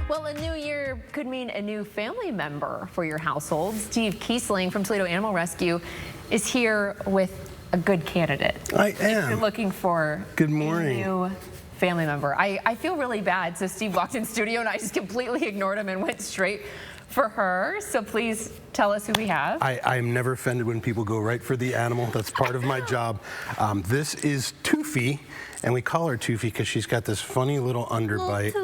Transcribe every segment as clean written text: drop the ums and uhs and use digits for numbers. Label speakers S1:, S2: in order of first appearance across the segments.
S1: Well, a new year could mean a new family member for your household. Steve Kiessling from Toledo Animal Rescue is here with a good candidate.
S2: I am.
S1: If you're looking for
S2: Good morning.
S1: a new family member. I feel really bad. So Steve walked in studio and I just completely ignored him and went straight for her. So please tell us who we have.
S2: I'm never offended when people go right for the animal. That's part of my job. This is Toofy, and we call her Toofy because she's got this funny little underbite.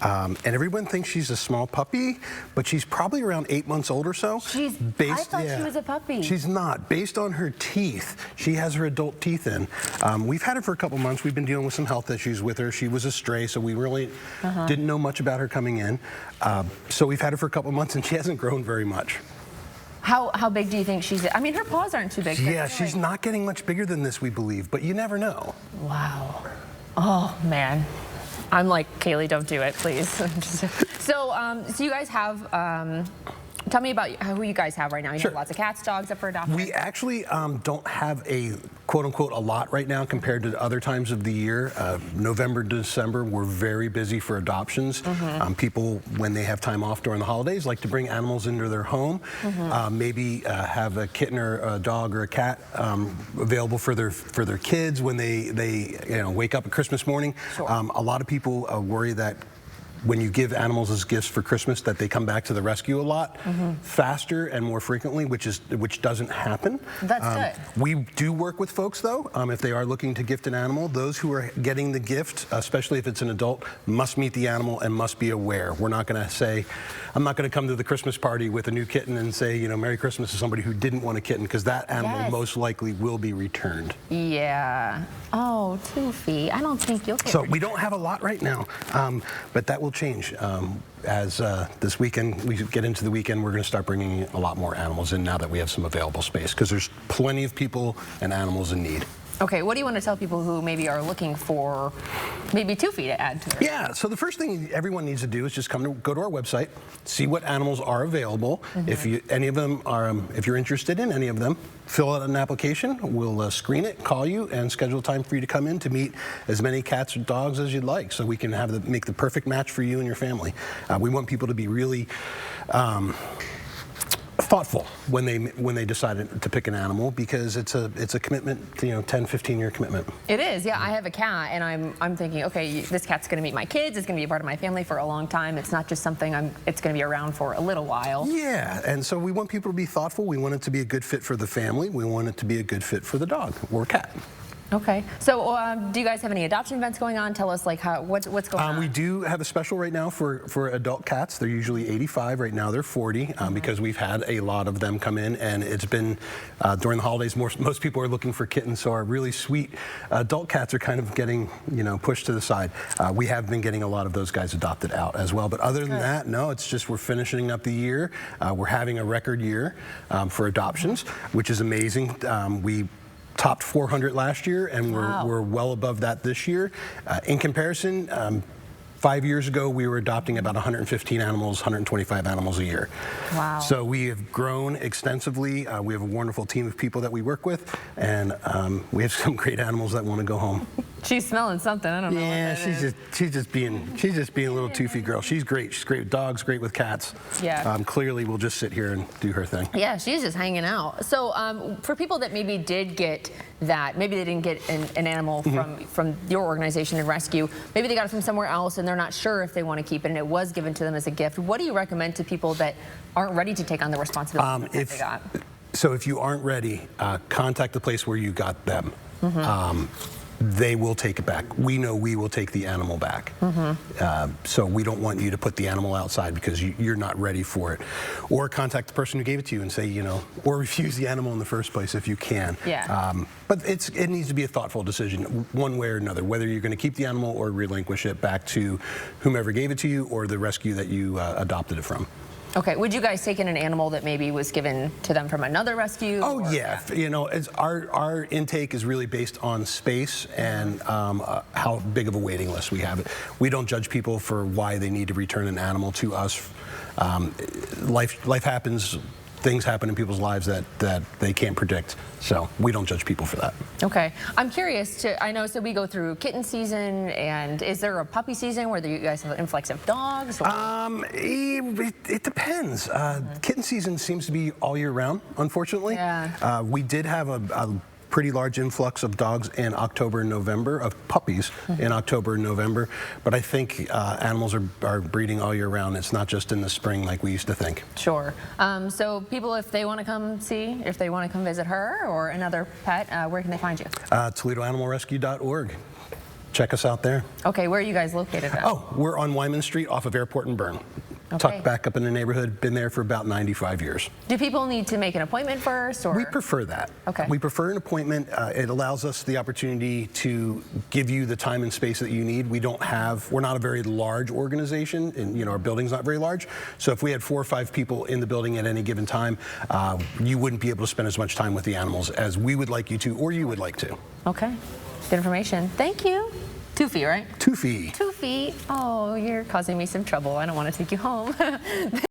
S2: And everyone thinks she's a small puppy, but she's probably around 8 months old or so.
S1: I thought she was a puppy.
S2: She's not. Based on her teeth, she has her adult teeth in. We've had her for a couple months. We've been dealing with some health issues with her. She was a stray, so we really didn't know much about her coming in. So we've had her for a couple months, and she hasn't grown very much.
S1: How big do you think she's? I mean, her paws aren't too big.
S2: Yeah, she's not getting much bigger than this, we believe, but you never know.
S1: Wow. Oh, man. I'm like, Kaylee, don't do it, please. So you guys have, tell me about who you guys have right now. You have lots of cats, dogs up for adoption.
S2: We actually don't have a quote-unquote a lot right now compared to other times of the year. November, December, we're very busy for adoptions. People, when they have time off during the holidays, like to bring animals into their home. Maybe have a kitten or a dog or a cat available for their kids when they wake up at Christmas morning. A lot of people worry that when you give animals as gifts for Christmas that they come back to the rescue a lot faster and more frequently, which doesn't happen.
S1: That's good.
S2: We do work with folks though, if they are looking to gift an animal. Those who are getting the gift, especially if it's an adult, must meet the animal and must be aware. We're not going to say, I'm not going to come to the Christmas party with a new kitten and say, you know, Merry Christmas to somebody who didn't want a kitten, because that animal most likely will be returned.
S1: Yeah. Oh, Toofy, I don't think you'll get
S2: So we don't have a lot right now, but that will change as this weekend, we get into the weekend, we're going to start bringing a lot more animals in now that we have some available space, because there's plenty of people and animals in need.
S1: Okay, what do you want to tell people who maybe are looking for maybe Toofy to add to their...
S2: Yeah, so the first thing everyone needs to do is just go to our website, see what animals are available. If any of them are, if you're interested in any of them, fill out an application. We'll screen it, call you, and schedule a time for you to come in to meet as many cats or dogs as you'd like, so we can make the perfect match for you and your family. We want people to be really thoughtful when they decide to pick an animal, because it's a commitment, 10-15-year commitment.
S1: It is, yeah. I have a cat, and I'm thinking, okay, this cat's going to meet my kids. It's going to be a part of my family for a long time. It's not just something it's going to be around for a little while. Yeah,
S2: and so we want people to be thoughtful. We want it to be a good fit for the family. We want it to be a good fit for the dog or cat.
S1: Okay. So do you guys have any adoption events going on? Tell us, like, what's going on?
S2: We do have a special right now for adult cats. They're usually 85. Right now they're 40 because we've had a lot of them come in, and it's been during the holidays. Most people are looking for kittens, so our really sweet adult cats are kind of getting pushed to the side. We have been getting a lot of those guys adopted out as well. But other than that, no, it's just we're finishing up the year. We're having a record year for adoptions, which is amazing. We topped 400 last year, and we're well above that this year. In comparison, 5 years ago, we were adopting about 115 animals, 125 animals a year.
S1: Wow.
S2: So we have grown extensively. We have a wonderful team of people that we work with, and we have some great animals that want to go home.
S1: She's smelling something. I don't know.
S2: Yeah, she's just being a little Toofy girl. She's great. She's great with dogs, great with cats.
S1: Yeah.
S2: Clearly, we'll just sit here and do her thing.
S1: Yeah, she's just hanging out. So for people that maybe did get that, maybe they didn't get an animal from your organization and rescue, maybe they got it from somewhere else and they're not sure if they want to keep it, and it was given to them as a gift. What do you recommend to people that aren't ready to take on the responsibility that they got?
S2: So if you aren't ready, contact the place where you got them. They will take it back. We know we will take the animal back. So we don't want you to put the animal outside because you're not ready for it. Or contact the person who gave it to you and say, or refuse the animal in the first place if you can.
S1: Yeah.
S2: But it needs to be a thoughtful decision, one way or another, whether you're going to keep the animal or relinquish it back to whomever gave it to you or the rescue that you adopted it from.
S1: Okay, would you guys take in an animal that maybe was given to them from another rescue?
S2: Oh, yeah. Our intake is really based on space and how big of a waiting list we have. We don't judge people for why they need to return an animal to us. Life happens things happen in people's lives that they can't predict. So we don't judge people for that.
S1: Okay. I'm curious I know, so we go through kitten season, and is there a puppy season where you guys have an influx of dogs? Or?
S2: It depends. Kitten season seems to be all year round, unfortunately.
S1: Yeah.
S2: We did have a pretty large influx of dogs in October and November, of puppies in October and November, but I think animals are breeding all year round. It's not just in the spring like we used to think.
S1: Sure. So people, if they want to come see, if they want to come visit her or another pet, where can they find you?
S2: ToledoAnimalRescue.org. Check us out there.
S1: Okay, where are you guys located at?
S2: Oh, we're on Wyman Street off of Airport and Byrne.
S1: Okay.
S2: Tucked back up in the neighborhood, been there for about 95 years.
S1: Do people need to make an appointment first? Or?
S2: We prefer that.
S1: Okay.
S2: We prefer an appointment. It allows us the opportunity to give you the time and space that you need. We're not a very large organization, and our building's not very large. So if we had 4 or 5 people in the building at any given time, you wouldn't be able to spend as much time with the animals as we would like you to, or you would like to.
S1: Okay. Good information. Thank you. Toofy, right?
S2: Toofy.
S1: Toofy. Oh, you're causing me some trouble. I don't want to take you home.